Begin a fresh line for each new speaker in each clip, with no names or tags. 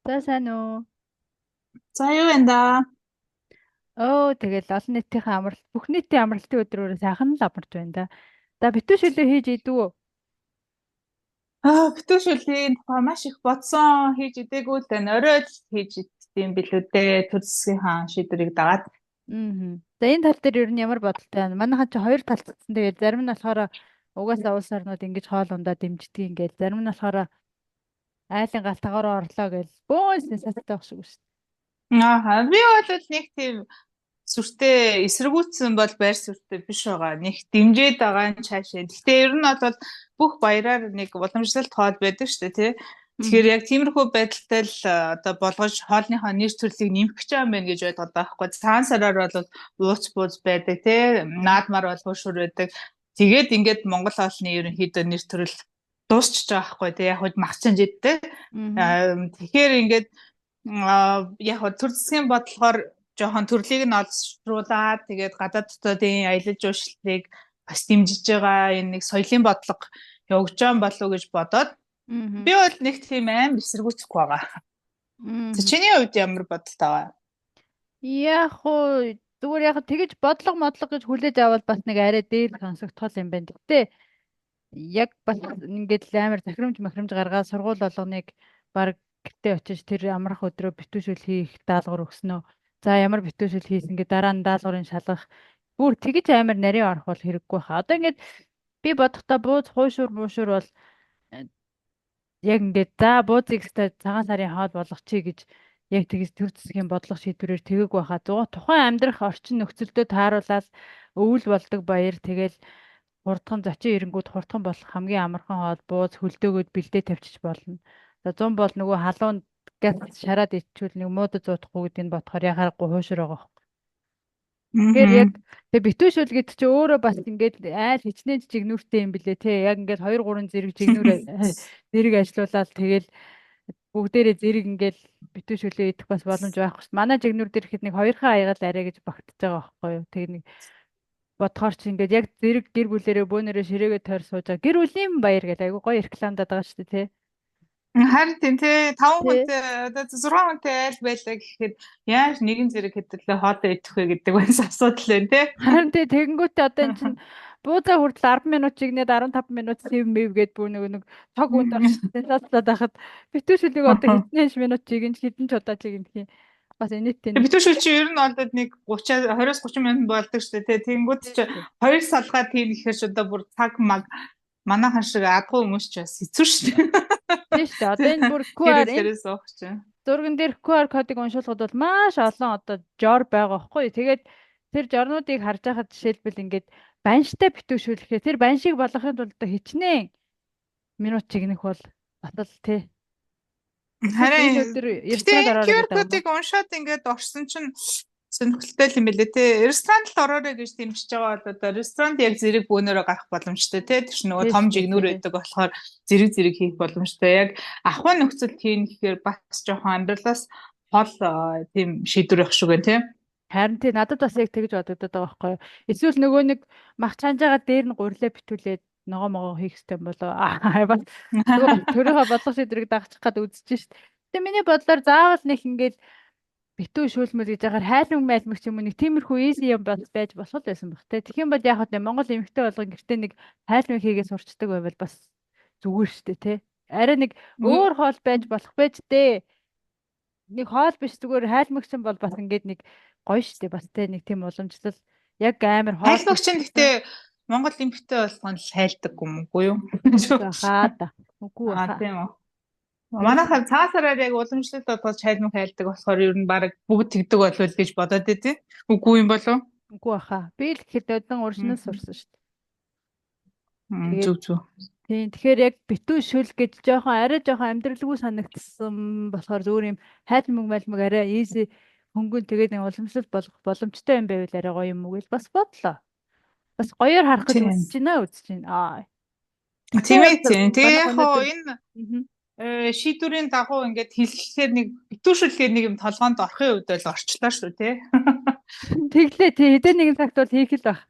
За сайн уу?
За юу энэ да.
Тэгэл олон нийтийн амралт, бүх нийтийн амралтын өдрөөр сайхан л амарч байна да. За битүү шүлээ хийж идв үү?
Битүүшүлийн тухай маш их бодсон хийж идээгүй л байна. Орой л хийж идтiin билүү дээ. Төр засгийн хаан шийдвэрийг дагаад.
Аа. За энэ тал дээр ер нь ямар бодолтой байна? Манайхан чи хоёр талцсан. Тэгээд зарим нь болохоор угаасаа улс орнууд ингэж хоол ундаа дэмждэг ингээл зарим нь болохоор айлын галтгаараа орлоо гэл бөөн сенсацтай байх шиг шүү
Би бол нэг тийм сүртэй эсэргүүцсэн бол байр суурьтай биш байгаа. Нэг дэмжиж байгаа нь цаашаа. Гэхдээ ер нь бол бүх баяраар нэг уламжлалт хоол байдаг шүү дээ, тий.
дээ.
Тэгэхээр яг тиймэрхүү байдалтай л одоо болгож хоолныхоо нэр төрлийг нэмэх гэж байгаа юм байна гэж бодоод байгаа байхгүй. Цагаан сараар бол ууц бууз байдаг тий. Наадмаар бол хөшөр байдаг. Тэгээд ингээд Монгол хоолны ерөнхийдөө нэр төрөл дуусчихж байгаа байхгүй тий. Яг хөө магчаан жидтэй.
Аа.
Тэгэхээр ингээд яг төр засгийн бодлохоор жоохон төрлийг нь олшруулаад тэгээд гадаад дотоодын аялал жуулчлалыг бас дэмжиж байгаа энэ нэг соёлын бодлого явагдаж байгаа болов уу гэж бодоод
Аа.
би бол нэг тийм амар эсэргүүцэхгүй байгаа. За
Аа.
чиний хувьд ямар бодолтой байгаа?
Яг уу зүгээр яг тэгэж бодлого модлого гэж хүлээж авал бас нэг арай дээр сонсогдох юм байна. Гэтэ яг бас ингээд л амар захирамж махирамж гаргаад сургууль болгоныг баг гэртээ очиж тэр амрах өдрөө битүүшүүл хийх даалгавар өгснөө. За ямар битүүшүүл хийсэн гэ дараа нь даалгаврын шалгах бүр тэгэж амар нарийн орох бол хэрэггүй хаа. Одоо ингээд би бодохдоо бууз хуушур муушур бол э, яг ингээд за буузыг өстой цагаан сарын хоол болгочихъя гэж яг тэгж төр засгийн бодлого шийдвэрээр тэгэг байхаа. Тухайн амьдрах орчин нөхцөлдөө тааруулаад өвөл болдог баяр тэгэл хурдхан зочин ирэнгүүд хурдхан болох хамгийн амархан хоол бууз хөлдөөгөөд бэлдээ тавьчих болно. За 100 бол нөгөө халуунд газ шараад ичвэл нэг муудад зуудахгүй гэдгийг бодохоор яхахгүй хуушир байгаа. Тэгэхээр яг
Аа.
тэг битүүшүүл гэдэг чи өөрөө бас ингээд айл хичнээн жигнүүртэй юм блэ те. Яг ингээд 2 3 зэрэг жигнүүр зэрэг ажилуулаад тэгэл бүгдээрээ зэрэг ингээд битүүшүүлээ идэх бас боломж байхгүй шүү. Манай жигнүүр дээр ихэд нэг хоёрхан аягаад арай гэж багтаж байгаа байхгүй юу. Тэг нэг бодохоор чи ингээд яг зэрэг гэр бүлэрээ бөөнөрөө ширээгээ тойр сууж байгаа. Гэр бүлийн баяр гэдэг айгу гоё рекламадаад байгаа шүү дээ
Харин тийм тий 5
тий.
хүнтэй одоо 6 хүнтэй айл байлаа гэхэд яаж нэгэн зэрэг хэдэрлээ хоолой идэх вэ гэдэг бас асуудал байна тий.
Харин тий тэгэнгүүтээ одоо эн чин буузаа хүртэл 10 минут чигнээд 15 минут сэв мэв гээд бүр нэг цог үнд орчихсон цацлаад байхад битүүшүлийг одоо хэдэн минут чигэн хэдэн ч удаа чигэн гэх юм. Бас инээдтэй нэг
Битүүшүүл чи ер нь олдод нэг 30 20-с 30 минут болдог шүү дээ тий. Тэнгүүд чи
тий.
хоёр салгаа тийм ихээр ч одоо бүр цаг маг манайхан шиг адгүй хүмүүс ч бас хэцүү шүү дээ.
Тий шүү дээ. Одоо энэ бүр
Гэр
QR энэ
бүлэрээс уух чинь.
зурган дээр QR кодыг уншуулгад бол маш олон одоо жор байгаа байхгүй. Тэгээд тэр жорнуудыг харж байхад жишээлбэл ингээд банштай битүүшүүлэхээр тэр баншийг болгохын тулд хичнээн минут чигнэх бол батал тий. Эсвэл энэ
Харин
өдөр
гэхдээ
ресторанд
энэ
ороорой
QR
гэдэг юм ба.
кодыг уншаад ингээд орсон чинь сонирхолтой юм билээ те. Ресторанд л ороорой гэж дэмжиж байгаа бол одоо ресторанд яг зэрэг бөөнөрөө гарах боломжтой те. Тэр чинь нөгөө
Тий
том
шүү дээ
жигнүүр
тий.
байдаг болохоор зэрэг зэрэг хийх боломжтой. Яг ахуйн нөхцөл хийн гэхээр бас жоохон амьдралаас хол тийм шийдвэр явах шиг байна те.
Харин тий надад бас яг тэгж бодогдод байгаа байхгүй юу. Эсвэл нөгөө нэг мах чанжаага дээр нь гурилаа битүүлээд ногоо могоо хийх хэрэгтэй юм болоо. Бас нөгөө төрийнхөө бодлого шийдвэрийг дагчих гад үзэж шít. Гэтэ миний бодлоор заавал нэг ингээд битүү шүүлмэл гэж яхаар хайлмаг майлмаг ч юм уу нэг тиймэрхүү easy юм байж болох байсан баг те. Тэгэх юм бол яг хөө Монгол эмэгтэй болгон гэртээ нэг хайлмаг хийгээ сурчдаг байвал бас зүгээр штэ те. Арай нэг өөр хоол байж болох байж дээ. Нэг хоол биш зүгээр хайлмагсан бол бас ингээд нэг гоё штэ бас те нэг тийм уламжлал яг амар хоол
Хайлтлагч нь гэхдээ Монгол эмэгтэй болгоно л хайлтаггүй юм уу юу?
хаа да. Үгүй хаа.
Тийм үү. Манайхаар цагаан сараар яг уламжлалт бодгож хайлмаг хайлдаг болохоор ер нь баг бүгд тэгдэг болов гэж бодоод байдیں۔ Үгүй юм болов?
Үгүй хаа. Би л ихэд одон уршнаас сурсан штэ. Тэгээд
Зүг зүг.
тийм тэгэхээр яг битүү шүл гэж жоохон арай жоохон амьдралгүй санагдсан болохоор зүгээр юм хайлмаг мэлмэг арай easy хөнгөн тэгээд нэг уламжлалт болгох боломжтой юм байвал арай гоё юм уу гэж бас бодлоо. Бас гоёор харах гэж үзэж
Тийм.
байна үзэж байна.
Тийм ээ тийм. Тэгээ
Манайх
яг хоо
өнөөдөр
энэ шийдвэрийн дагуу ингээд хэлэхээр нэг битүүшүүлгээр нэг юм толгоонд орохын үед л орчлоо шүү тий.
тэглээ тий хэдэн нэгэн цагт бол хийх л баг.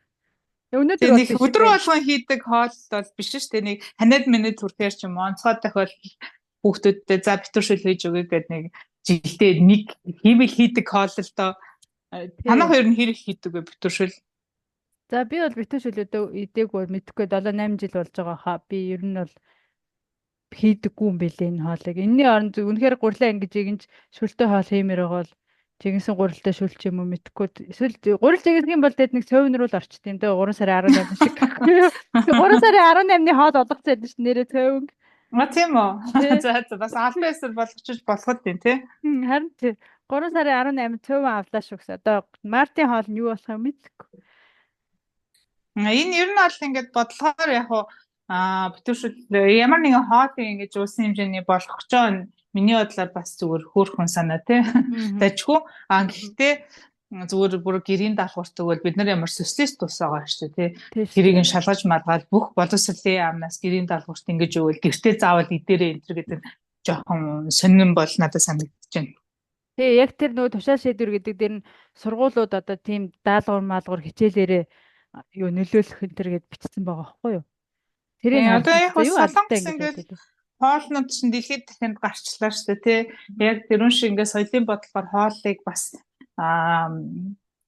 Өнөөдөр
Тэгээ
бол
нэг
биш
өдөр
байна.
болгон хийдэг хоол бол биш шүү дээ. Нэг ханаад минут түрхээр ч юм онцгой тохиол хүүхдүүдтэй за битүүршил хийж өгье гэдэг нэг жилдээ нэг хиймэл хийдэг хоол л доо. Танах хоёр нь хэрэг хийдэг вэ битүүршил?
За би бол битүүшилүүдээ идээгүй мэдхгүй 7 8 жил болж байгаа хаа. Би ер нь бол хийдэггүй юм билээ энэ хоолыг. Энэний оронд үнэхээр гурлаа ингэж игэнж шүлтэй хоол хиймээр байгаа бол жигэнсэн гурилтай шүлч юм уу мэдхгүй. Эсвэл гурил жигэнсэх юм бол тэд нэг цөөвнөр л орчт юм даа 3 сарын 18 шиг. 3 сарын 18-ны хоол болгоцсон байдаг ш нэрээ цөөвнг.
Тийм үү. За бас альбасаар болгочих болоход тийм тий.
Харин тий 3 сарын 18 цөөвөн авлаа шүүгс. Одоо мартын хоол нь юу болох юм мэдэхгүй.
Энэ ер нь бол ингээд бодлохоор яг битүүршил ямар нэгэн хоолыг ингэж уусан хэмжээний болгох ч миний бодлоор бас зүгээр хөөрхөн санаа тий. Дажгүй. Гэхдээ зүгээр бүр гэрийн даалгавар тэгвэл бид нар ямар социалист тус байгаа шүү дээ тий. Гэрийг нь шалгаж малгаад бүх боловсролын яамнаас гэрийн даалгаварт ингэж өгвөл гэртээ заавал идээрээ энэ гэдэг жоохон сонирн бол надад санагдаж байна. Тэгээ
яг тэр нөгөө тушаал шийдвэр гэдэг дээр нь сургуулиуд одоо тийм даалгавар маалгавар хичээлээрээ юу нөлөөлөх энэ төр гэд бичсэн байгаа байхгүй юу?
Тэрийг одоо яг солонгос ингээд хоолнууд чинь дэлхийд дахинд гарчлаа шүү дээ тий. Яг тэрүүн шиг ингээд соёлын бодлогоор хоолыг бас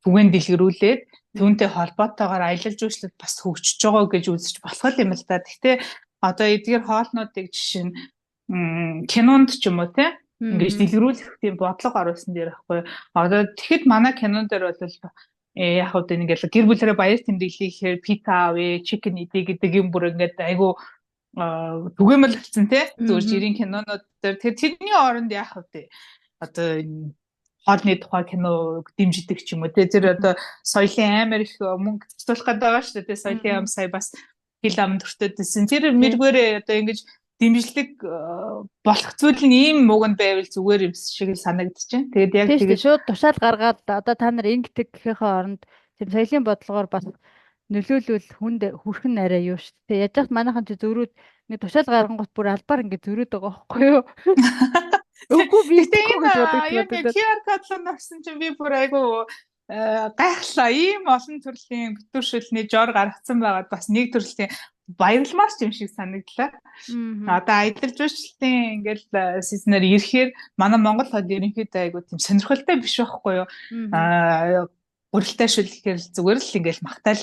түгээн дэлгэрүүлээд түүнтэй холбоотойгоор аялал жуулчлалд бас хөгжиж байгаа гэж үзэж болох юм л да. Гэхдээ одоо эдгээр хоолнуудыг жишээ нь кинонд ч юм уу тий ингээд дэлгэрүүлэх тийм бодлого оруулсан дээр байхгүй. Одоо тэгэхэд манай кинон дээр бол яг хөө ингээл гэр бүлэрээ баяр тэмдэглэхээр пита авъя, чикен идэ гэдэг юм бүр ингээд айгу түгээмэл болсон тий. Зүгээр жирийн кинонууд дээр тэрний оронд яг хөө одоо хоолны тухай кино дэмждэг ч юм уу тий. Тэр одоо соёлын амар их мөнгө цэцүүлэх гэдэг байгаа шүү дээ. Соёлын ам сая бас хил ам төртөдсөн. Тэр мэргээрээ одоо ингэж дэмжлэг болох зүйл нь ийм мууганд байвал зүгээр юм шиг санагдаж байна. Тэгээд яг тэгээд
шууд тушаал гаргаад одоо та нар ингэдэг гэхээ оронд тийм соёлын бодлогоор бас нөлөөлвөл хүнд хүрхэн арай юу шүү дээ. Яаж ч манайхан ч зөрүүд нэг тушаал гаргангууд бүр албаар ингэ зөрөөд байгаа байхгүй юу? Үгүй би
тийм яг QR кодлоо навсан чинь би бүр айгу гайхлаа. Ийм олон төрлийн битүүршилний жор гаргацсан байгаад бас нэг төрлийн баярламар ч юм шиг санагдлаа. Одоо аялал жуулчлалын ингээл сизнэр ирэхээр манай Монгол хот ерөнхийдөө айгу тийм сонирхолтой биш байхгүй юу? Гурилтай шүлгээр зүгээр л ингээл магтаал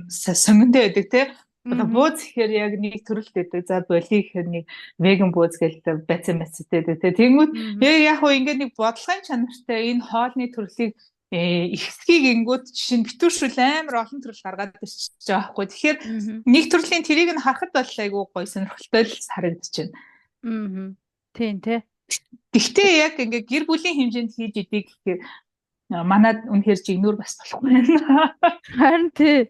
сонгондоо байдаг те. Одоо бууз гэхээр яг нэг төрөлт байдаг. За боли гэхээр нэг веган бууз гэлтэй бацсан байдаг те. Тэнгүүд яг хөө ингээд нэг бодлогын чанартай энэ хоолны төрлийг ихсхийг ингүүд жишээ нь битүүршүүл амар олон төрөл гаргаад ирчихэж байгаа байхгүй. Тэгэхээр нэг төрлийн тэрийг нь харахад бол айгүй гоё сонирхолтой л харагдаж байна.
Тийм тий.
Гэхдээ яг ингээ гэр бүлийн хэмжээнд хийж идэг гэхээр манад үнэхээр жигнүр бас болохгүй байна.
Харин тий.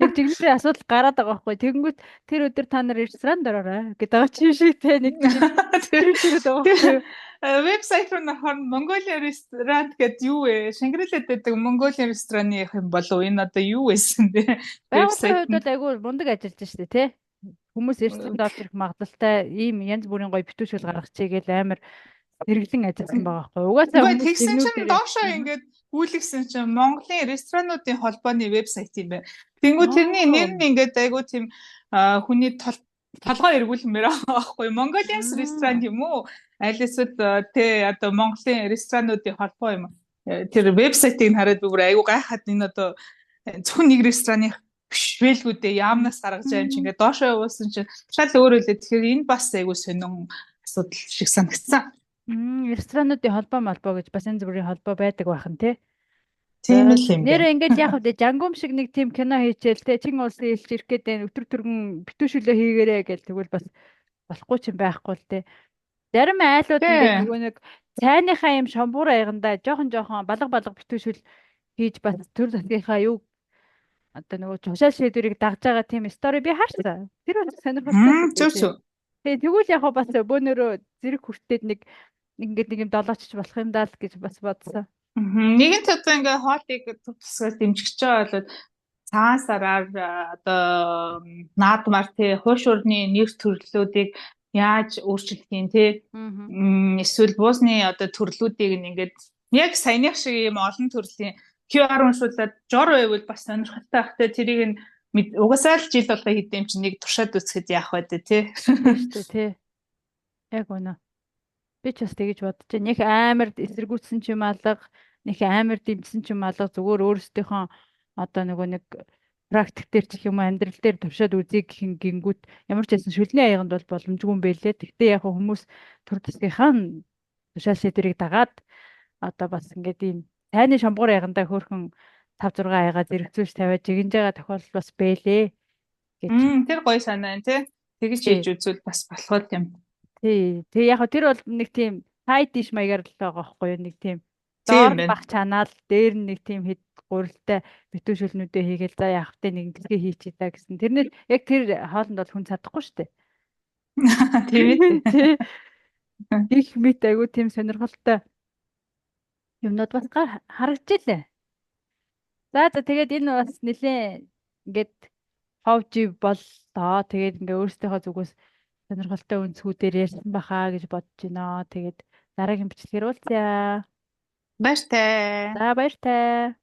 Яг жигнүрийн асуудал гараад байгаа байхгүй. Тэгэнгүүт тэр өдөр та нар ресторанд ороорой гэдэг байгаа чинь шиг тий нэг тэр байгаа байхгүй.
Вебсайт руу нөхөр Mongolian restaurant гэдэг юу вэ? Шангрилад байдаг Mongolian рестораны юм болов энэ одоо юу байсан бэ?
Вебсайт бол айгүй мундаг ажиллаж штэ тий. Хүмүүс ресторанд орж ирэх магадлалтай ийм янз бүрийн гоё битүүшүүл гаргах чигээл амар хэрэглэн ажилласан байгаа байхгүй.
Угаасаа тэгсэн чинь доошоо ингээд гүйлгсэн чинь Монголын ресторануудын холбооны вебсайт юм байна. Тэнгүү тэрний нэр нь ингээд айгүй тийм хүний толгой эргүүлмээр байгаа байхгүй. Mongolian ресторан юм уу? Аль эсвэл тэ одоо Монголын ресторануудын холбоо юм. Тэр вебсайтыг хараад би бүр айгүй гайхаад энэ одоо зөвхөн нэг рестораны бишвэлгүүд яамнаас гаргаж байгаа юм чи ингээд доошоо явуулсан чинь шал өөр үлээ. Тэгэхээр энэ бас айгүй сонин асуудал шиг санагдсан.
Ресторануудын холбоо малбоо гэж бас янз бүрийн холбоо байдаг байхан тий.
Тийм л юм.
Нэр ингээд яг үдэ жангум шиг нэг тийм кино хийчихэл тий. Чин улсын илч ирэх гээд өтөр түргэн битүүшүүлээ хийгээрэй гэж тэгвэл бас болохгүй ч юм байхгүй л тий. Зарим айлууд ингээд нөгөө нэг цайныхаа юм шамбуур аяганда жоохон балга битүүшүүл хийж бас төр засгийнхаа юу одоо нөгөө чушаал шийдвэрийг дагж байгаа тийм стори би харсан. Тэр бас сонирхолтой.
Зөв.
Тэгвэл яг бас бөөнөрөө зэрэг хүртээд нэг ингээд нэг юм долоочч болох юм даа л гэж бас бодсон.
Нэгэн төдөө ингээ хоолыг тусгаж дэмжиж байгаа бол цагаан сараар одоо наадмаар тий хууш урны нэр төрлүүдийг яаж өөрчлөх юм тий эсвэл буусны одоо төрлүүдийг ингээд яг саяных шиг юм олон төрлийн QR уншуулад жор байвал бас сонирхолтой багтай тэрийг нь угасаал жил болго хийдэм чинь нэг туршаад үзэхэд яах вэ тий.
Тий. Яг үнэ. Би ч бас тэгэж бодож байна. Них амар эсэргүүцсэн ч юм алга, них амар дэмжсэн ч юм алга зүгээр өөрсдийнхөө одоо нөгөө нэг практик дээр ч гэх юм уу амьдрал дээр туршаад үзье гэхин гингүүт ямар ч байсан шүлний аяганд бол боломжгүй юм байлээ. Гэхдээ яг хөө хүмүүс төр тусгийнхаа тушаал шийдвэрийг дагаад одоо бас ингээд ийм тайны шамбуур аягандаа хөөрхөн 5 6 аяга зэрэгцүүлж тавиад жигнэж байгаа тохиолдол бас бэлээ гэж.
Тэр гоё санаа энэ тий. Тэгж хийж
Тий.
үзвэл бас болох юм.
Тий. Тэгээ яг хөө тэр бол нэг тийм сай диш маягаар л байгаа байхгүй юу? Нэг тийм доор
Тийм
нь
байна.
баг чанаал дээр нь нэг тийм хэд гурилтай битүүшүүлнүүдээ хийгээл за яах вэ нэг ингэсгээ хийчихээ та гэсэн. Тэрнэр яг тэр хоолнд бол хүн чадахгүй шүү дээ.
Тийм ээ.
Тий. Их мэт айгу тийм сонирхолтой юмнууд бас харагджилээ. За тэгээд энэ бас нэлээ ингээд 5G боллоо. Тэгээд ингээ өөрсдийнхөө зүгээс сонирхолтой үнцгүүдээр ярьсан бахаа гэж бодож байна. Тэгээд дараагийн бичлэгээр уулзъя.
Баяртай.
За баяртай.